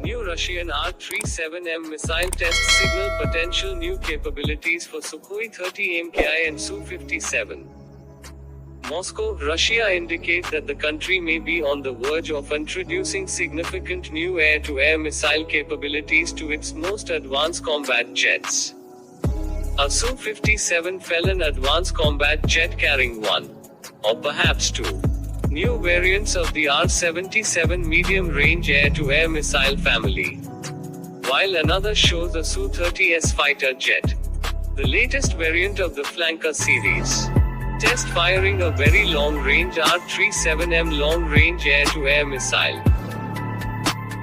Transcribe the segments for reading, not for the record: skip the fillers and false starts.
New Russian R-37M missile tests signal potential new capabilities for Sukhoi 30 MKI and Su-57. Moscow, Russia indicate that the country may be on the verge of introducing significant new air-to-air missile capabilities to its most advanced combat jets. A Su-57 fell an advanced combat jet carrying one, or perhaps two, new variants of the R-77 medium-range air-to-air missile family, while another shows a Su-30S fighter jet, the latest variant of the Flanker series, test firing a very long-range R-37M long-range air-to-air missile.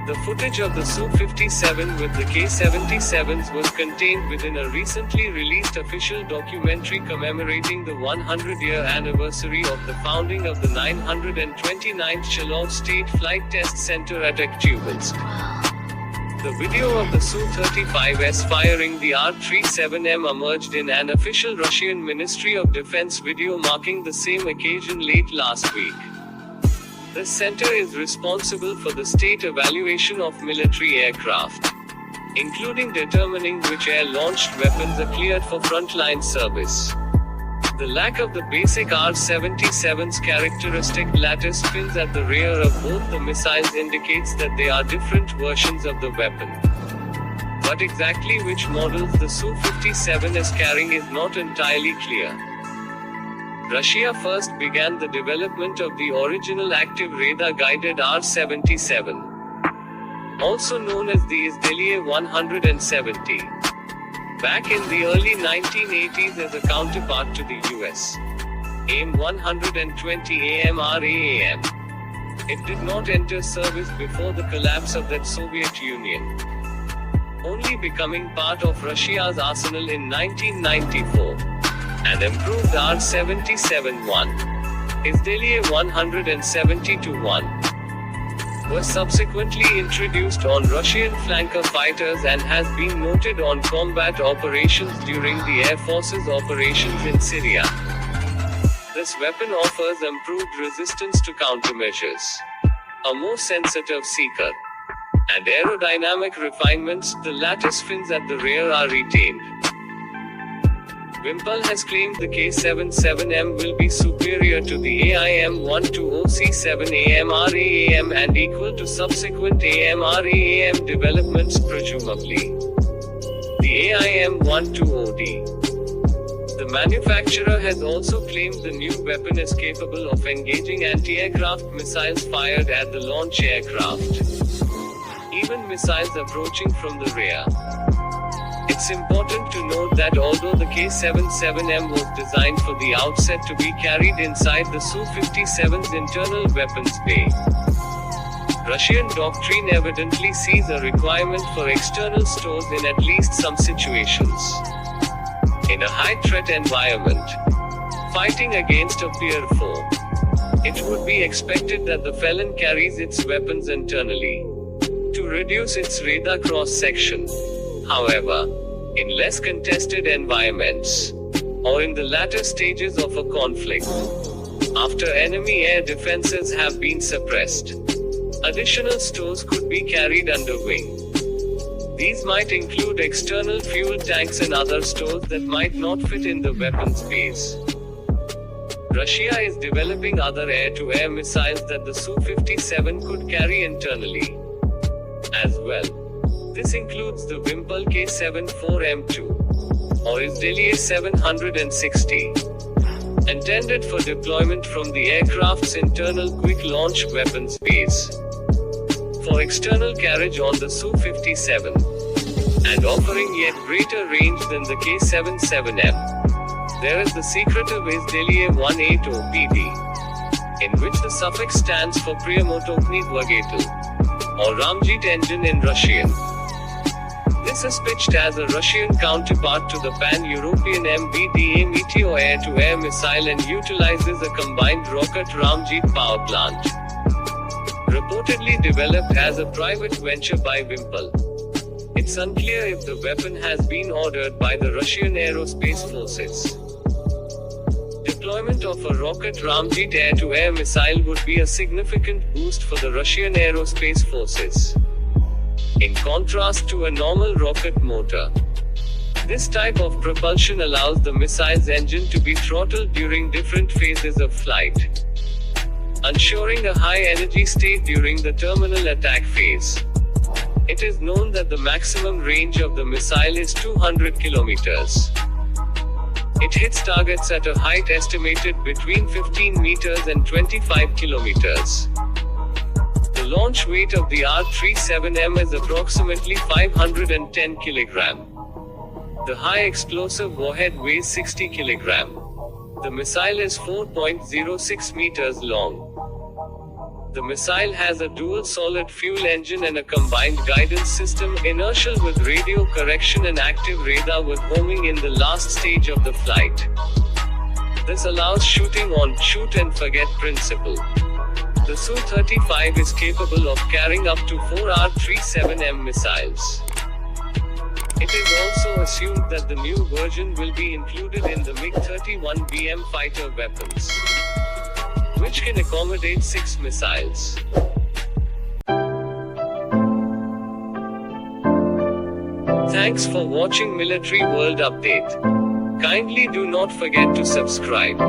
The footage of the Su-57 with the K-77s was contained within a recently released official documentary commemorating the 100-year anniversary of the founding of the 929th Chalov State Flight Test Center at Aktubinsk. The video of the Su-35S firing the R-37M emerged in an official Russian Ministry of Defense video marking the same occasion late last week. The center is responsible for the state evaluation of military aircraft, including determining which air-launched weapons are cleared for frontline service. The lack of the basic R-77's characteristic lattice fins at the rear of both the missiles indicates that they are different versions of the weapon. But exactly which models the Su-57 is carrying is not entirely clear. Russia first began the development of the original active radar-guided R-77, also known as the Izdelie 170, back in the early 1980s as a counterpart to the US AIM-120 AMRAAM. It did not enter service before the collapse of that Soviet Union, only becoming part of Russia's arsenal in 1994. An improved R-77-1, Izdelie 172-1, was subsequently introduced on Russian flanker fighters and has been noted on combat operations during the Air Force's operations in Syria. This weapon offers improved resistance to countermeasures, a more sensitive seeker, and aerodynamic refinements. The lattice fins at the rear are retained. Wimpel has claimed the K-77M will be superior to the AIM-120C7 AMRAAM and equal to subsequent AMRAAM developments, presumably the AIM-120D. The manufacturer has also claimed the new weapon is capable of engaging anti-aircraft missiles fired at the launch aircraft, even missiles approaching from the rear. It's important to note that although the K-77M was designed for the outset to be carried inside the Su-57's internal weapons bay, Russian doctrine evidently sees a requirement for external stores in at least some situations. In a high-threat environment, fighting against a peer foe, it would be expected that the felon carries its weapons internally to reduce its radar cross-section. However, in less contested environments, or in the latter stages of a conflict, after enemy air defenses have been suppressed, additional stores could be carried under wing. These might include external fuel tanks and other stores that might not fit in the weapons base. Russia is developing other air-to-air missiles that the Su-57 could carry internally as well. This includes the Wimpel K-74M2, or Izdelie 760, intended for deployment from the aircraft's internal quick-launch weapons base, for external carriage on the Su-57, and offering yet greater range than the K-77M. There is the secretive Izdelie 180PD, in which the suffix stands for Priyamotokny Dvigatel, or Ramjet engine in Russian. This is pitched as a Russian counterpart to the pan-European MBDA Meteor air-to-air missile and utilizes a combined rocket Ramjet power plant, reportedly developed as a private venture by Wimpel. It's unclear if the weapon has been ordered by the Russian Aerospace Forces. Deployment of a rocket Ramjet air-to-air missile would be a significant boost for the Russian Aerospace Forces. in contrast to a normal rocket motor. This type of propulsion allows the missile's engine to be throttled during different phases of flight, ensuring a high energy state during the terminal attack phase. It is known that the maximum range of the missile is 200 kilometers. It hits targets at a height estimated between 15 meters and 25 kilometers. The launch weight of the R-37M is approximately 510 kg. The high explosive warhead weighs 60 kg. The missile is 4.06 meters long. The missile has a dual solid fuel engine and a combined guidance system, inertial with radio correction and active radar with homing in the last stage of the flight. This allows shooting on shoot and forget principle. The Su-35 is capable of carrying up to 4 R-37M missiles. It is also assumed that the new version will be included in the MiG-31BM fighter weapons, which can accommodate 6 missiles. Thanks for watching Military World Update. Kindly do not forget to subscribe.